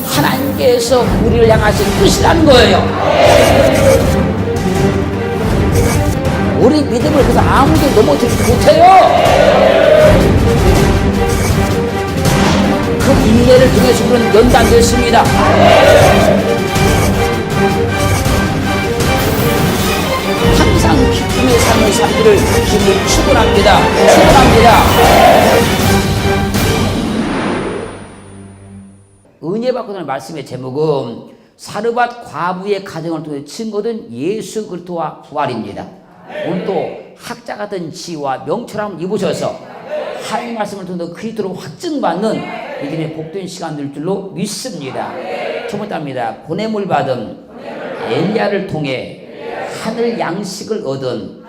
하나님께서 우리를 향하신 뜻이라는 거예요. 우리 믿음을 그래서 아무도 넘어뜨리지 못해요. 그 인내를 통해서 우리는 연단됐습니다. 항상 기쁨의 삶을 살기를 주님을 축원합니다. 은혜 받고 나는 말씀의 제목은 사르밧 과부의 가정을 통해 증거된 예수 그리스도와 부활입니다. 오늘 또 학자 같은 지혜와 명철함을 입으셔서 하나님 말씀을 통해 그리스도로 확증받는 이들의 복된 시간 될 줄로 믿습니다. 첫 번째입니다. 보냄을 받은 엘리야를 통해 하늘 양식을 얻은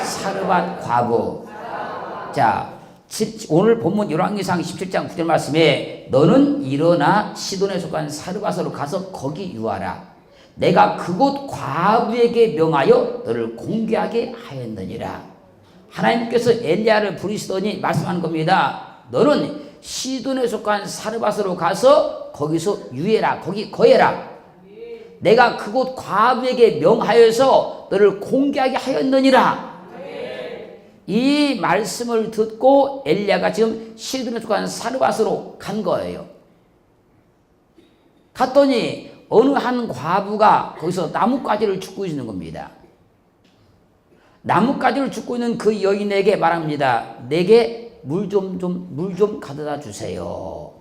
사르밧 과부. 자, 오늘 본문 열왕기상 17장 9절 말씀에 너는 일어나 시돈에 속한 사르밧으로 가서 거기 유하라. 내가 그곳 과부에게 명하여 너를 공개하게 하였느니라. 하나님께서 엘리야를 부르시더니 말씀하는 겁니다. 너는 시돈에 속한 사르밧으로 가서 거기서 유해라. 거기 거해라. 내가 그곳 과부에게 명하여서 너를 공개하게 하였느니라. 이 말씀을 듣고 엘리야가 지금 시돈에 속한 사르밧으로 간 거예요. 갔더니 어느 한 과부가 거기서 나뭇가지를 줍고 있는 겁니다. 나뭇가지를 줍고 있는 그 여인에게 말합니다. 내게 물 좀 가져다 주세요.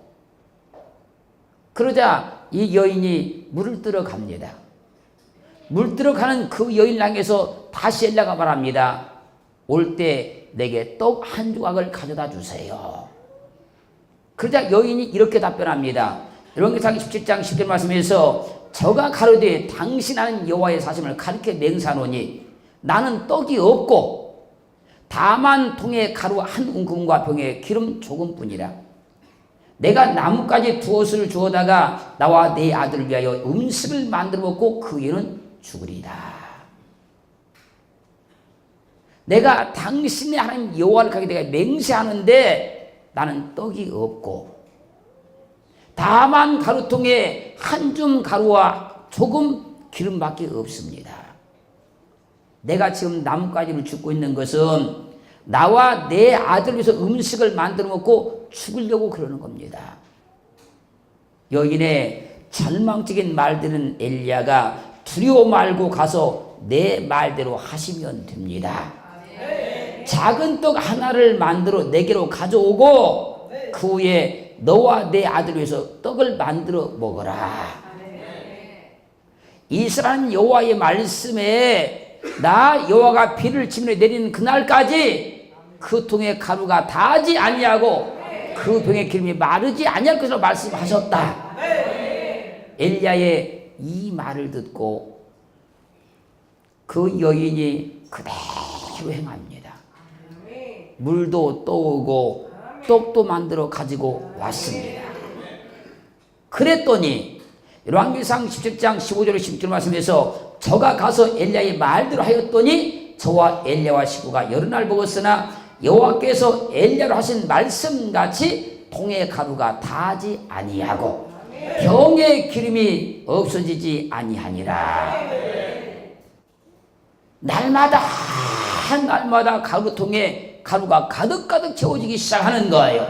그러자 이 여인이 물을 뜨러 갑니다. 물 뜨러 가는 그 여인을 향해서 다시 엘리야가 말합니다. 올 때 내게 떡 한 조각을 가져다 주세요. 그러자 여인이 이렇게 답변합니다. 열왕기상 17장 10절 말씀에서 저가 가로되 당신 아는 여호와의 사심을 가르쳐 맹세하노니 나는 떡이 없고 다만 통에 가루 한 움큼과 병에 기름 조금뿐이라. 내가 나뭇가지 두엇을 주어다가 나와 내 아들을 위하여 음식을 만들어 먹고 그 애는 죽으리다. 내가 당신의 하나님 여호와를 가게 내가 맹세하는데 나는 떡이 없고 다만 가루통에 한 줌 가루와 조금 기름밖에 없습니다. 내가 지금 나뭇가지를 줍고 있는 것은 나와 내 아들을 위해서 음식을 만들어 먹고 죽으려고 그러는 겁니다. 여인의 절망적인 말들은 엘리야가 두려워 말고 가서 내 말대로 하시면 됩니다. 작은 떡 하나를 만들어 내게로 가져오고 그 후에 너와 내 아들을 위해서 떡을 만들어 먹어라. 이스라엘 여호와의 말씀에 나 여호와가 비를 지면에 내리는 그날까지 그 통에 가루가 다하지 아니하고 그 병의 기름이 마르지 아니할 것으로 말씀하셨다. 엘리야의 이 말을 듣고 그 여인이 그대로 행합니다. 물도 떠오고 떡도 만들어 가지고 왔습니다. 그랬더니 열왕기상 17장 15절 16절 말씀에서 저가 가서 엘리야의 말대로 하였더니 저와 엘리야와 식구가 여러 날 먹었으나 여호와께서 엘리야로 하신 말씀같이 통의 가루가 다하지 아니하고 병의 기름이 없어지지 아니하니라. 날마다 가루통에 가루가 가득가득 채워지기 시작하는 거예요.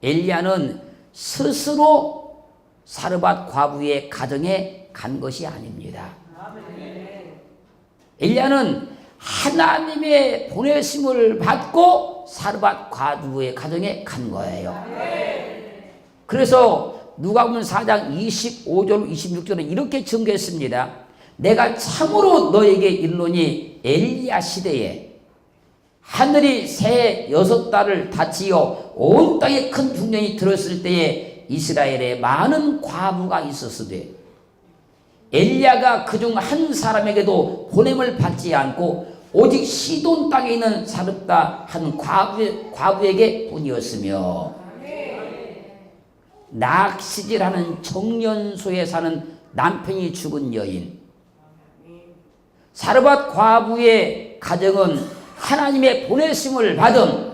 엘리야는 스스로 사르밧 과부의 가정에 간 것이 아닙니다. 엘리야는 하나님의 보내심을 받고 사르밧 과부의 가정에 간 거예요. 그래서 누가복음 4장 25절 26절은 이렇게 증거했습니다. 내가 참으로 너에게 이르노니 엘리야 시대에 하늘이 새 6달을 닫히어 온 땅에 큰 흉년이 들었을 때에 이스라엘에 많은 과부가 있었으되 엘리야가 그중 한 사람에게도 보냄을 받지 않고 오직 시돈 땅에 있는 사르밧 한 과부에게 뿐이었으며 낚시질하는 정년소에 사는 남편이 죽은 여인 사르밧 과부의 가정은 하나님의 보내심을 받은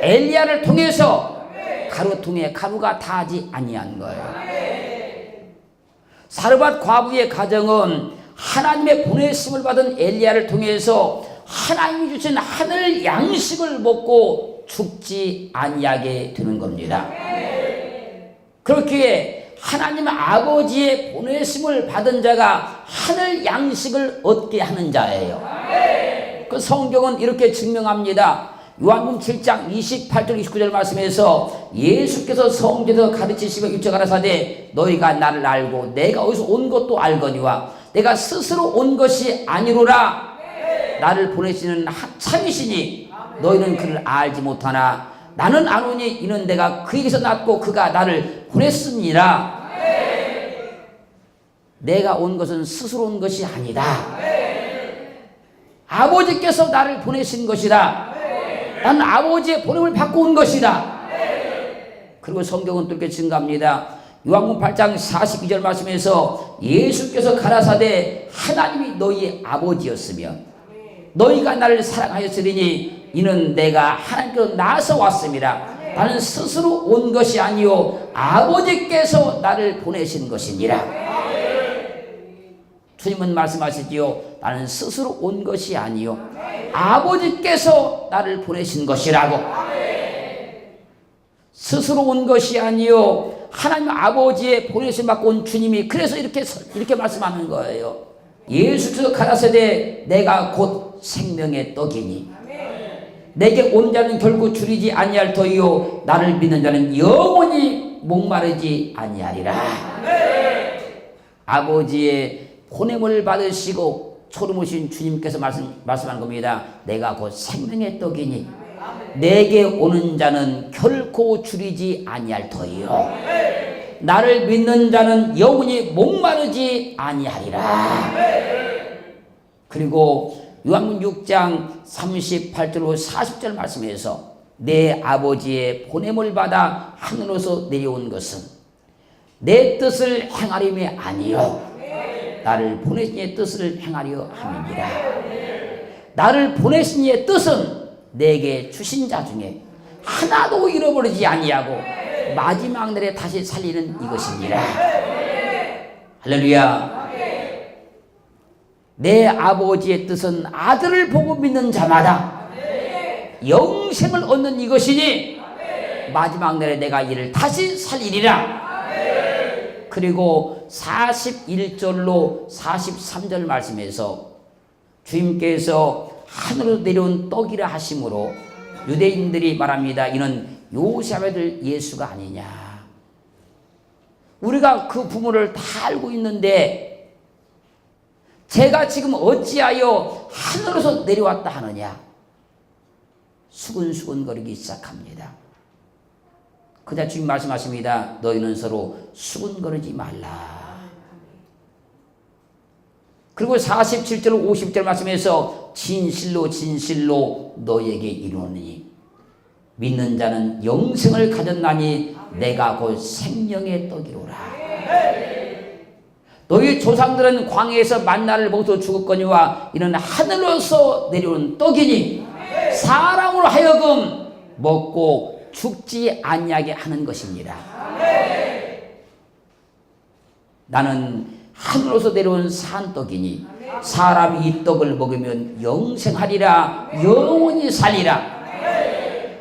엘리야를 통해서 가루통에 가루가 다하지 아니한 거예요. 사르밧 과부의 가정은 하나님의 보내심을 받은 엘리야를 통해서 하나님이 주신 하늘 양식을 먹고 죽지 아니하게 되는 겁니다. 그렇기에 하나님 아버지의 보내심을 받은 자가 하늘 양식을 얻게 하는 자예요. 그 성경은 이렇게 증명합니다. 요한복음 7장 28절 29절 말씀에서 예수께서 성전에서 가르치시고 일찍 가라사대 너희가 나를 알고 내가 어디서 온 것도 알거니와 내가 스스로 온 것이 아니로라. 나를 보내시는 참이시니 너희는 그를 알지 못하나 나는 아노니 이는 내가 그에게서 났고 그가 나를 보냈습니다. 내가 온 것은 스스로 온 것이 아니다. 아버지께서 나를 보내신 것이다. 나는 아버지의 보냄을 받고 온 것이다. 그리고 성경은 또 이렇게 증가합니다. 요한복음 8장 42절 말씀에서 예수께서 가라사대 하나님이 너희의 아버지였으며 너희가 나를 사랑하였으리니 이는 내가 하나님께로 나서 왔습니다. 나는 스스로 온 것이 아니요 아버지께서 나를 보내신 것이니라. 주님은 말씀하시지요. 나는 스스로 온 것이 아니요 아버지께서 나를 보내신 것이라고. 스스로 온 것이 아니요 하나님 아버지의 보내심 받고 온 주님이 그래서 이렇게 말씀하는 거예요. 예수께서 가라사대 내가 곧 생명의 떡이니 내게 온 자는 결코 줄이지 아니할 터이요 나를 믿는 자는 영원히 목마르지 아니하리라. 아버지의 보냄을 받으시고 초림오신 주님께서 말씀하는 겁니다. 내가 곧 생명의 떡이니 내게 오는 자는 결코 줄이지 아니할 터이요 나를 믿는 자는 영원히 목마르지 아니하리라. 그리고 요한복음 6장 38절로 40절 말씀에서 내 아버지의 보냄을 받아 하늘로서 내려온 것은 내 뜻을 행하림이 아니요 나를 보내신 이의 뜻을 행하려 함이니라. 나를 보내신 이의 뜻은 내게 주신 자 중에 하나도 잃어버리지 아니하고 마지막 날에 다시 살리는 이것이니라. 할렐루야. 내 아버지의 뜻은 아들을 보고 믿는 자마다 영생을 얻는 이것이니 마지막 날에 내가 이를 다시 살리리라. 그리고 41절로 43절 말씀에서 주님께서 하늘로 내려온 떡이라 하심으로 유대인들이 말합니다. 이는 요셉의 아들 예수가 아니냐. 우리가 그 부모를 다 알고 있는데 제가 지금 어찌하여 하늘에서 내려왔다 하느냐. 수근수근거리기 시작합니다. 그냥 주님 말씀하십니다. 너희는 서로 수근거리지 말라. 그리고 47절 50절 말씀에서 진실로 진실로 너희에게 이르노니 믿는 자는 영생을 가졌나니 내가 곧 생명의 떡이로라. 너희 조상들은 광야에서 만나를 먹어서 죽었거니와 이는 하늘로서 내려온 떡이니 사람으로 하여금 먹고 죽지 아니하게 하는 것입니다. 나는 하늘로서 내려온 산떡이니 사람이 이 떡을 먹으면 영생하리라. 영원히 살리라.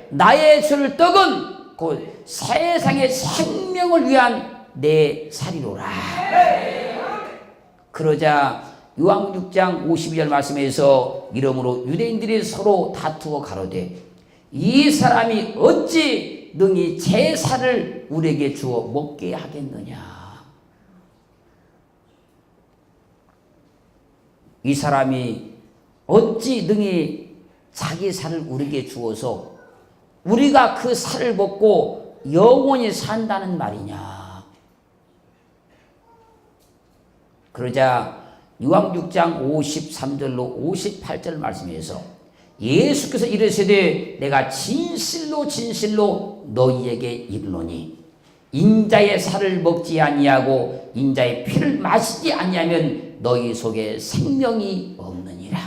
나의 줄 떡은 곧 세상의 생명을 위한 내 살이로라. 그러자 요한복음 6장 52절 말씀에서 이러므로 유대인들이 서로 다투어 가로되 이 사람이 어찌 능히 제사를 우리에게 주어 먹게 하겠느냐. 이 사람이 어찌 능히 자기 살을 우리에게 주어서 우리가 그 살을 먹고 영원히 산다는 말이냐. 그러자 요한복음 6장 53절로 58절 말씀에서 예수께서 이르시되 내가 진실로 진실로 너희에게 이르노니 인자의 살을 먹지 아니하고 인자의 피를 마시지 아니하면 너희 속에 생명이 없느니라.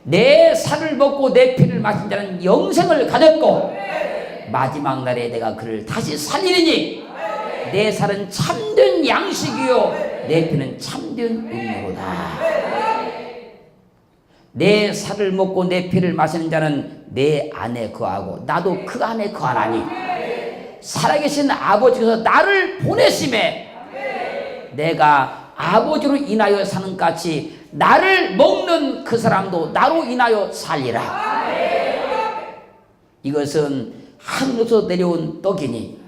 내 살을 먹고 내 피를 마신 자는 영생을 가졌고 마지막 날에 내가 그를 다시 살리리니 내 살은 참된 양식이요 내 피는 참된 음료로다. 내 살을 먹고 내 피를 마시는 자는 내 안에 거하고 나도 그 안에 거하나니 살아계신 아버지께서 나를 보내심에 내가 아버지로 인하여 사는 같이 나를 먹는 그 사람도 나로 인하여 살리라. 이것은 하늘에서 내려온 떡이니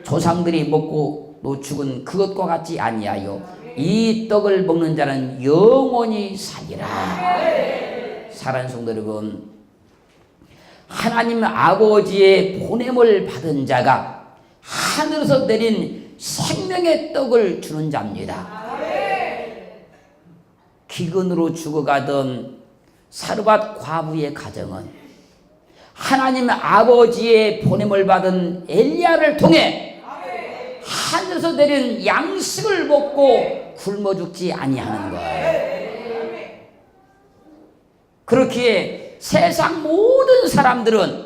조상들이 먹고 또 죽은 그것과 같지 아니하여 이 떡을 먹는 자는 영원히 살리라. 사랑하는 성도 여러분, 하나님 아버지의 보냄을 받은 자가 하늘에서 내린 생명의 떡을 주는 자입니다. 기근으로 죽어가던 사르밧 과부의 가정은 하나님 아버지의 보냄을 받은 엘리야를 통해 하늘에서 내린 양식을 먹고 굶어 죽지 아니하는 거예요. 그렇기에 세상 모든 사람들은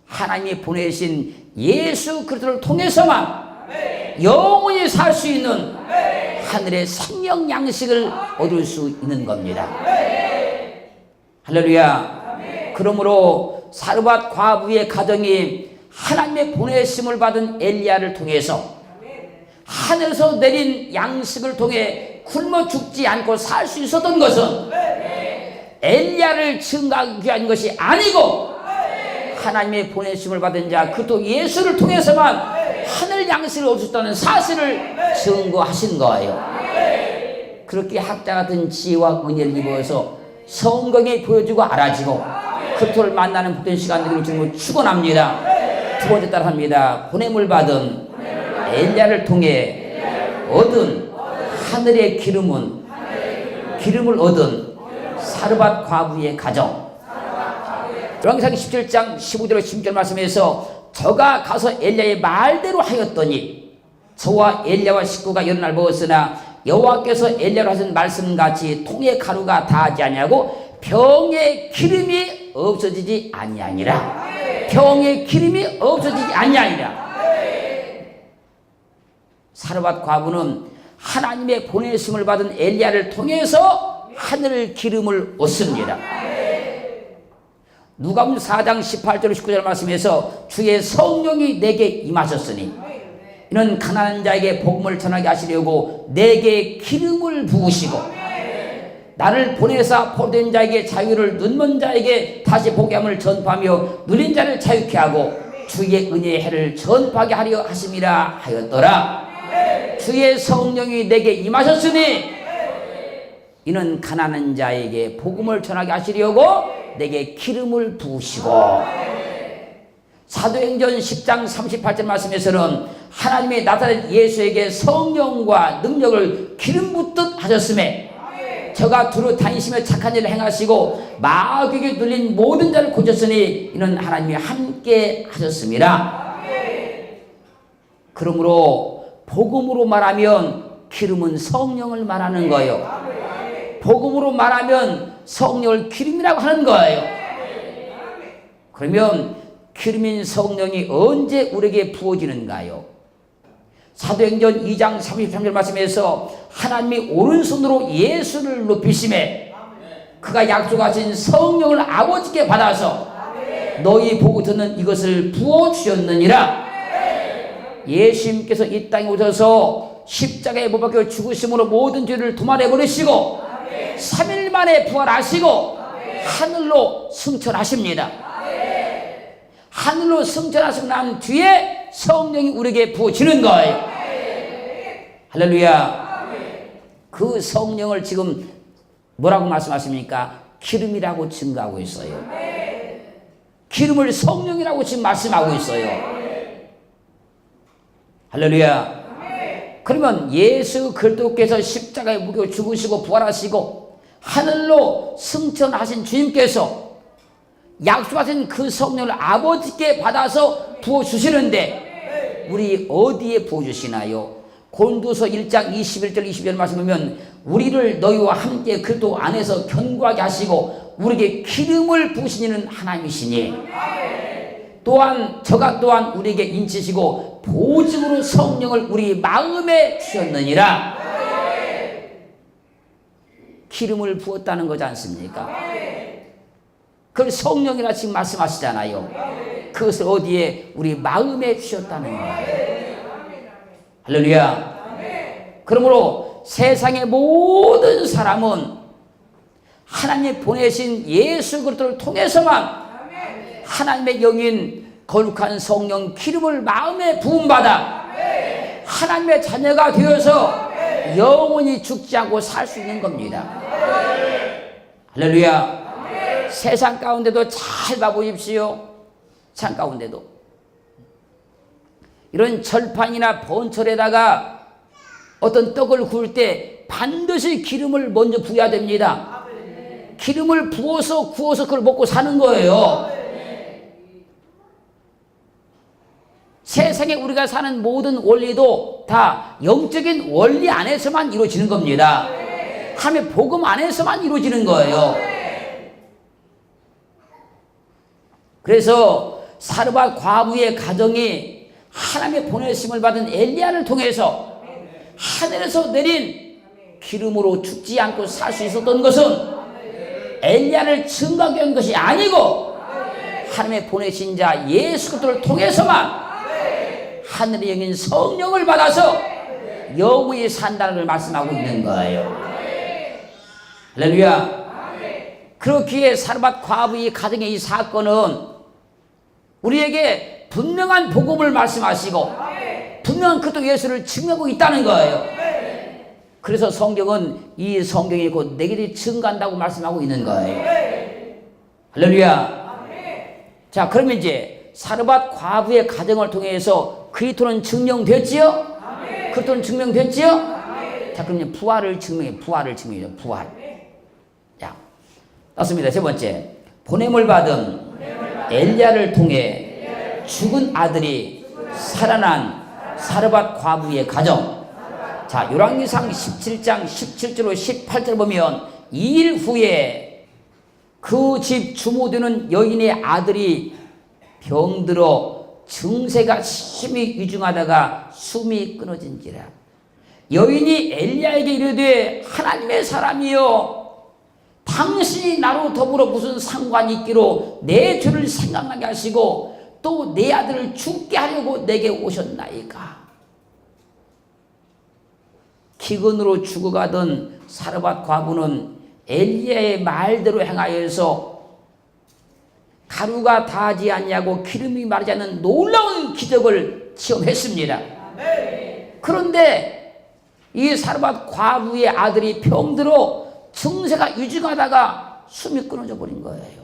하나님이 보내신 예수 그리스도를 통해서만 영원히 살 수 있는 하늘의 생명 양식을 얻을 수 있는 겁니다. 할렐루야. 그러므로 사르밧 과부의 가정이 하나님의 보내심을 받은 엘리야를 통해서 하늘에서 내린 양식을 통해 굶어 죽지 않고 살 수 있었던 것은 엘리야를 증거하기 위한 것이 아니고 하나님의 보내심을 받은 자 그리스도 예수를 통해서만 하늘 양식을 얻을 수 있다는 사실을 증거하신 거예요. 그렇게 학자 같은 지혜와 은혜를 입어서 성경에 보여주고 알아지고 그리스도를 만나는 복된 시간들을 주님으로 축원합니다. 두 번째 따라합니다. 보냄을 받은 엘리야를 통해 얻은 하늘의 기름을 얻은 사르밧 과부의 가정. 열왕기상 17장 15절로 16절 말씀에서 저가 가서 엘리야의 말대로 하였더니 저와 엘리야와 식구가 여러 날 먹었으나 여호와께서 엘리야로 하신 말씀같이 통의 가루가 다하지 아니하고 병의 기름이 없어지지 아니하니라. 병의 기름이 없어지지 아니하니라. 사르밧 과부는 하나님의 보내심을 받은 엘리야를 통해서 하늘 기름을 얻습니다. 누가복음 4장 18절 19절 말씀에서 주의 성령이 내게 임하셨으니 이는 가난한 자에게 복음을 전하게 하시려고 내게 기름을 부으시고 나를 보내사 포로된 자에게 자유를 눈먼 자에게 다시 복음을 전파하며 눌린 자를 자유케 하고 주의 은혜의 해를 전파하게 하려 하심이라 하였더라. 주의 성령이 내게 임하셨으니 이는 가난한 자에게 복음을 전하게 하시려고 내게 기름을 부으시고. 사도행전 10장 38절 말씀에서는 하나님의 나타낸 예수에게 성령과 능력을 기름 붓듯 하셨음에 저가 두루 다니시며 착한 일을 행하시고 마귀에게 눌린 모든 자를 고쳤으니 이는 하나님이 함께 하셨습니다. 그러므로 복음으로 말하면 기름은 성령을 말하는 거예요. 복음으로 말하면 성령을 기름이라고 하는 거예요. 그러면 기름인 성령이 언제 우리에게 부어지는가요? 사도행전 2장 33절 말씀에서 하나님이 오른손으로 예수를 높이심에 그가 약속하신 성령을 아버지께 받아서 너희 보고 듣는 이것을 부어주셨느니라. 예수님께서 이 땅에 오셔서 십자가에 못 박혀 죽으심으로 모든 죄를 도말해버리시고 3일 만에 부활하시고 하늘로 승천하십니다. 하늘로 승천하시고 난 뒤에 성령이 우리에게 부어지는 거예요. 할렐루야. 그 성령을 지금 뭐라고 말씀하십니까? 기름이라고 증거하고 있어요. 기름을 성령이라고 지금 말씀하고 있어요. 할렐루야. 그러면 예수 그리스도께서 십자가에 못 박혀 죽으시고 부활하시고 하늘로 승천하신 주님께서 약속하신 그 성령을 아버지께 받아서 부어주시는데 우리 어디에 부어주시나요? 고린도서 1장 21절 22절 말씀하면 우리를 너희와 함께 그리스도 안에서 견고하게 하시고 우리에게 기름을 부으신 이는 하나님이시니 또한 저가 또한 우리에게 인치시고 보증으로 성령을 우리 마음에 주셨느니라. 기름을 부었다는 거지 않습니까? 그걸 성령이라 지금 말씀하시잖아요. 그것을 어디에? 우리 마음에 주셨다는 거예요. 할렐루야. 그러므로 세상의 모든 사람은 하나님 보내신 예수 그리스도를 통해서만 하나님의 영인 거룩한 성령 기름을 마음에 부음받아 하나님의 자녀가 되어서 영원히 죽지 않고 살 수 있는 겁니다. 할렐루야. 세상 가운데도 잘 봐보십시오. 세상 가운데도 이런 절판이나 번철에다가 어떤 떡을 구울 때 반드시 기름을 먼저 부어야 됩니다. 기름을 부어서 구워서 그걸 먹고 사는 거예요. 세상에 우리가 사는 모든 원리도 다 영적인 원리 안에서만 이루어지는 겁니다. 하나님의 복음 안에서만 이루어지는 거예요. 그래서 사르밧 과부의 가정이 하나님의 보내심을 받은 엘리야를 통해서 하늘에서 내린 기름으로 죽지 않고 살 수 있었던 것은 엘리야를 증거하기 위한 것이 아니고 하나님의 보내신 자 예수 그리스도를 통해서만 하늘의 영인 성령을 받아서 영원히 산다는 걸 말씀하고 있는 거예요. 할렐루야. 그렇기에 사르밧 과부의 가정의 이 사건은 우리에게 분명한 복음을 말씀하시고 분명한 그리스도 예수를 증거하고 있다는 거예요. 그래서 성경은 이 성경이 곧 내게 증거한다고 말씀하고 있는 거예요. 할렐루야. 자, 그러면 이제 사르밧 과부의 가정을 통해서 그리스도는 증명됐지요? 그리스도는 증명됐지요? 자, 그럼 이제 부활을 증명해. 부활. 자, 맞습니다. 세 번째, 보냄을 받은 엘리야를 통해 죽은 아들이 살아난 사르밧 과부의 가정. 자, 열왕기상 17장 17절로 18절 보면 2일 후에 그 집 주모되는 여인의 아들이 병들어 증세가 심히 위중하다가 숨이 끊어진지라. 여인이 엘리야에게 이르되 하나님의 사람이여 당신이 나로 더불어 무슨 상관이 있기로 내 죄를 생각나게 하시고 또 내 아들을 죽게 하려고 내게 오셨나이까. 기근으로 죽어가던 사르밧 과부는 엘리야의 말대로 행하여서 가루가 다하지 않냐고 기름이 마르지 않는 놀라운 기적을 체험했습니다. 그런데 이 사르밧 과부의 아들이 병들어 증세가 위중하다가 숨이 끊어져 버린 거예요.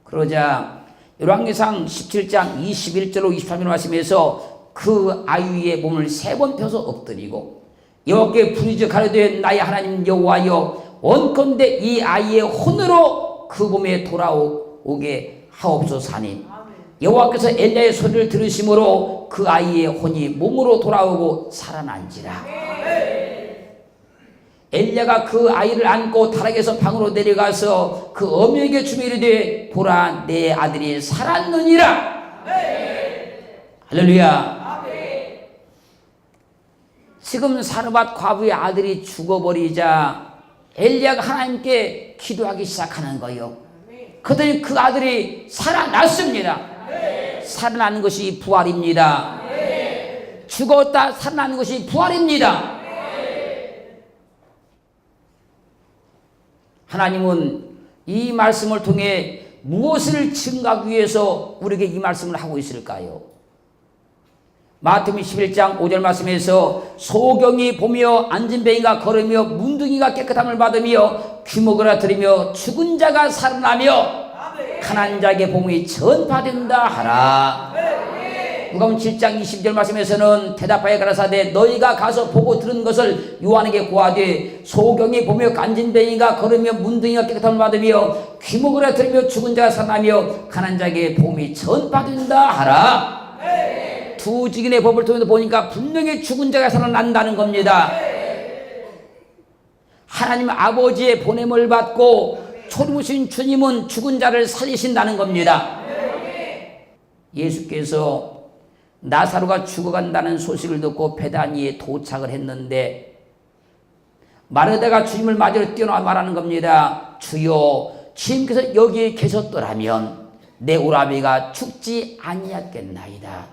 그러자 열왕기상 17장 21절로 23절 말씀에서 그 아이의 몸을 3번 펴서 엎드리고 여호와께 부르짖어 가로되 나의 하나님 여호와여 원컨대 이 아이의 혼으로 그 몸에 돌아오게 하옵소서 하니 여호와께서 엘리야의 소리를 들으심으로 그 아이의 혼이 몸으로 돌아오고 살아난지라. 엘리야가 그 아이를 안고 다락에서 방으로 내려가서 그 어미에게 주며 이르되 보라 내 아들이 살았느니라. 할렐루야. 지금 사르밧 과부의 아들이 죽어버리자 엘리야가 하나님께 기도하기 시작하는 거예요. 그랬더니 그 아들이 살아났습니다. 살아나는 것이 부활입니다. 죽었다 살아나는 것이 부활입니다. 하나님은 이 말씀을 통해 무엇을 증가하기 위해서 우리에게 이 말씀을 하고 있을까요? 마태복음 11장 5절 말씀에서 소경이 보며 앉은 뱅이가 걸으며 문둥이가 깨끗함을 받으며 귀목을 들으며 죽은 자가 살아나며 가난한 자에게 복음이 전파된다 하라. 누가복음 7장 20절 말씀에서는 대답하여 가라사대 너희가 가서 보고 들은 것을 요한에게 고하되 소경이 보며 앉은 뱅이가 걸으며 문둥이가 깨끗함을 받으며 귀목을 들으며 죽은 자가 살아나며 가난한 자에게 복음이 전파된다 하라. 두 증인의 법을 통해서 보니까 분명히 죽은 자가 살아난다는 겁니다. 하나님 아버지의 보냄을 받고 초림오신 주님은 죽은 자를 살리신다는 겁니다. 예수께서 나사로가 죽어간다는 소식을 듣고 베다니에 도착을 했는데 마르다가 주님을 맞으러 뛰어나와 말하는 겁니다. 주여, 주님께서 여기에 계셨더라면 내 오라비가 죽지 아니었겠나이다.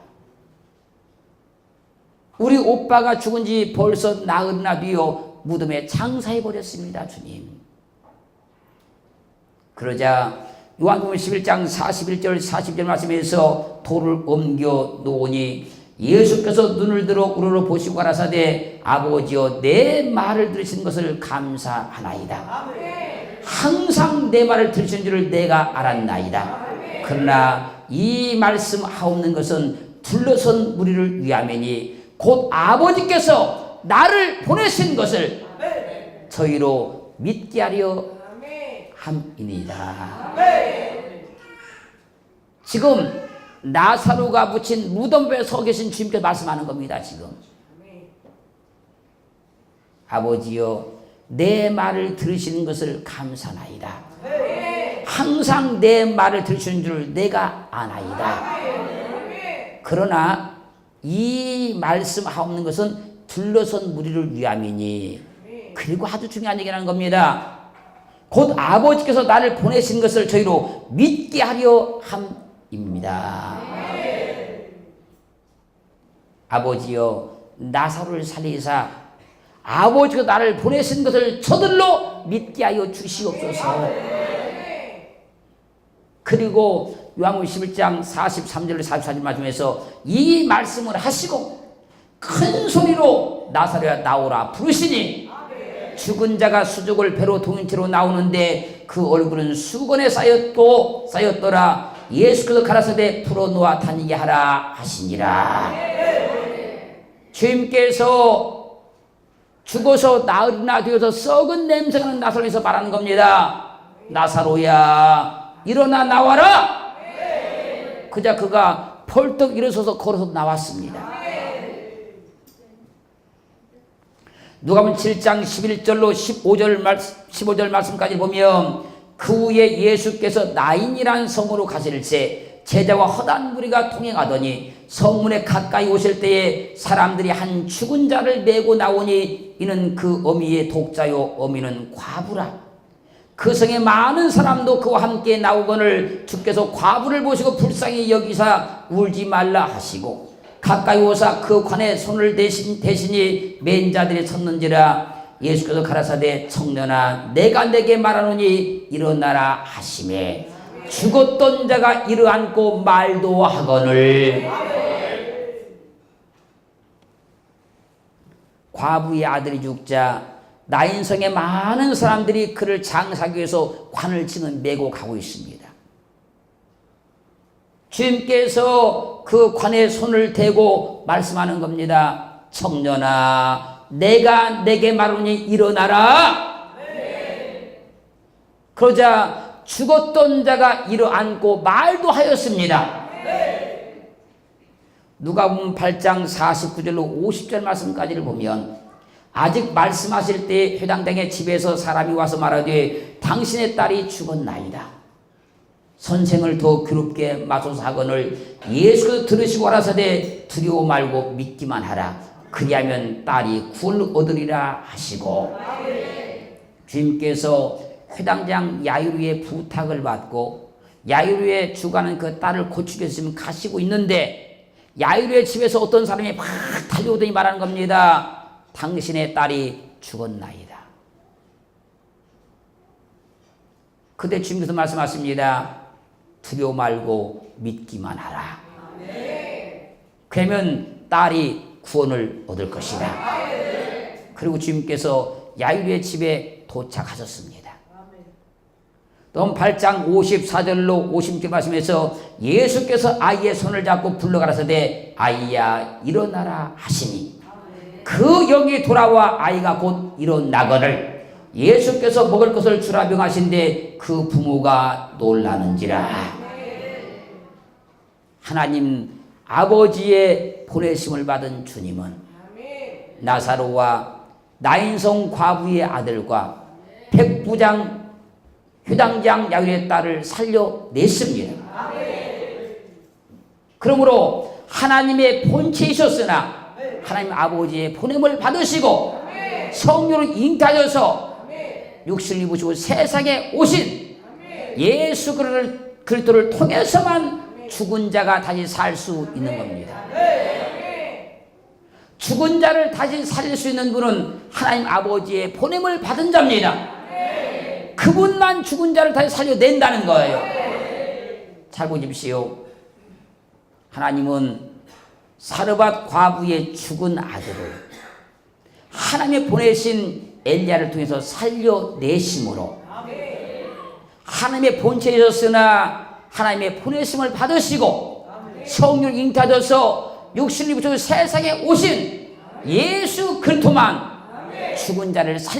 우리 오빠가 죽은 지 벌써 나흘이나 뒤요 무덤에 장사해버렸습니다. 주님. 그러자 요한복음 11장 41절 40절 말씀에서 돌을 옮겨 놓으니 예수께서 눈을 들어 우러러 보시고 가라사대 아버지여 내 말을 들으신 것을 감사하나이다. 항상 내 말을 들으신 줄을 내가 알았나이다. 그러나 이 말씀 하옵는 것은 둘러선 무리를 위함이니 곧 아버지께서 나를 보내신 것을 저희로 믿게 하려 함이니이다. 지금 나사로가 붙인 무덤에 서 계신 주님께서 말씀하는 겁니다. 지금 아버지여 내 말을 들으시는 것을 감사나이다. 항상 내 말을 들으시는 줄 내가 아나이다. 그러나 이 말씀 하옵는 것은 둘러선 무리를 위함이니 그리고 아주 중요한 얘기라는 겁니다. 곧 아버지께서 나를 보내신 것을 저희로 믿게 하려 함입니다. 아버지여 나사로를 살리사 아버지가 나를 보내신 것을 저들로 믿게 하여 주시옵소서. 그리고 요한복음 11장 43절 44절 말씀에서 이 말씀을 하시고 큰 소리로 나사로야 나오라 부르시니 죽은 자가 수족을 배로 동인체로 나오는데 그 얼굴은 수건에 쌓였더라. 예수께서 가라사대 풀어놓아 다니게 하라 하시니라. 주님께서 죽어서 나흘이나 되어서 썩은 냄새가 나는 나사로에서 말하는 겁니다. 나사로야 일어나 나와라. 그자 그가 펄떡 일어서서 걸어서 나왔습니다. 누가복음 7장 11절로 15절 말씀까지 보면 그 후에 예수께서 나인이라는 성으로 가실새 제자와 허다한 무리가 통행하더니 성문에 가까이 오실 때에 사람들이 한 죽은 자를 메고 나오니 이는 그 어미의 독자요 어미는 과부라. 그 성에 많은 사람도 그와 함께 나오거늘 주께서 과부를 보시고 불쌍히 여기사 울지 말라 하시고 가까이 오사 그 관에 손을 대시니 맨 자들이 섰는지라. 예수께서 가라사대 청년아 내가 내게 말하노니 일어나라 하시매 죽었던 자가 일어앉고 말도 하거늘. 과부의 아들이 죽자 나인성의 많은 사람들이 그를 장사하기 위해서 관을 치는 메고 가고 있습니다. 주님께서 그 관에 손을 대고 말씀하는 겁니다. 청년아 내가 내게 말하니 일어나라. 그러자 죽었던 자가 일어앉고 말도 하였습니다. 누가복음 8장 49절로 50절 말씀까지를 보면 아직 말씀하실 때 회당장의 집에서 사람이 와서 말하되 당신의 딸이 죽었나이다. 선생을 더 괴롭게 마소서 하거늘 예수께서 들으시고 가라사대 두려워 말고 믿기만 하라. 그리하면 딸이 구원을 얻으리라 하시고 주님께서 회당장 야이로의 부탁을 받고 야이로의 주가는 그 딸을 고치게 했으면 가시고 있는데 야이로의 집에서 어떤 사람이 막 달려오더니 말하는 겁니다. 당신의 딸이 죽었나이다. 그때 주님께서 말씀하십니다. 두려워 말고 믿기만 하라. 그러면 딸이 구원을 얻을 것이다. 그리고 주님께서 야이로의 집에 도착하셨습니다. 또 8장 54절로 56절 말씀에서 예수께서 아이의 손을 잡고 불러가라사대 아이야 일어나라 하시니 그 영이 돌아와 아이가 곧 일어나거늘 예수께서 먹을 것을 주라 명하신데 그 부모가 놀라는지라. 하나님 아버지의 보내심을 받은 주님은 나사로와 나인성 과부의 아들과 백부장 휴당장 야율의 딸을 살려냈습니다. 그러므로 하나님의 본체이셨으나 하나님 아버지의 보냄을 받으시고 성령을 잉타하셔서 육신을 입으시고 세상에 오신 예수 그리스도를 통해서만 죽은 자가 다시 살 수 있는 겁니다. 죽은 자를 다시 살릴 수 있는 분은 하나님 아버지의 보냄을 받은 자입니다. 그분만 죽은 자를 다시 살려낸다는 거예요. 잘 보십시오. 하나님은 사르밧 과부의 죽은 아들을 하나님의 보내신 엘리야를 통해서 살려내심으로 하나님의 본체이셨으나 하나님의 보내심을 받으시고 성령을 잉타하셔서 육신을 입으시고 세상에 오신 예수 그리스도만 죽은 자를 살리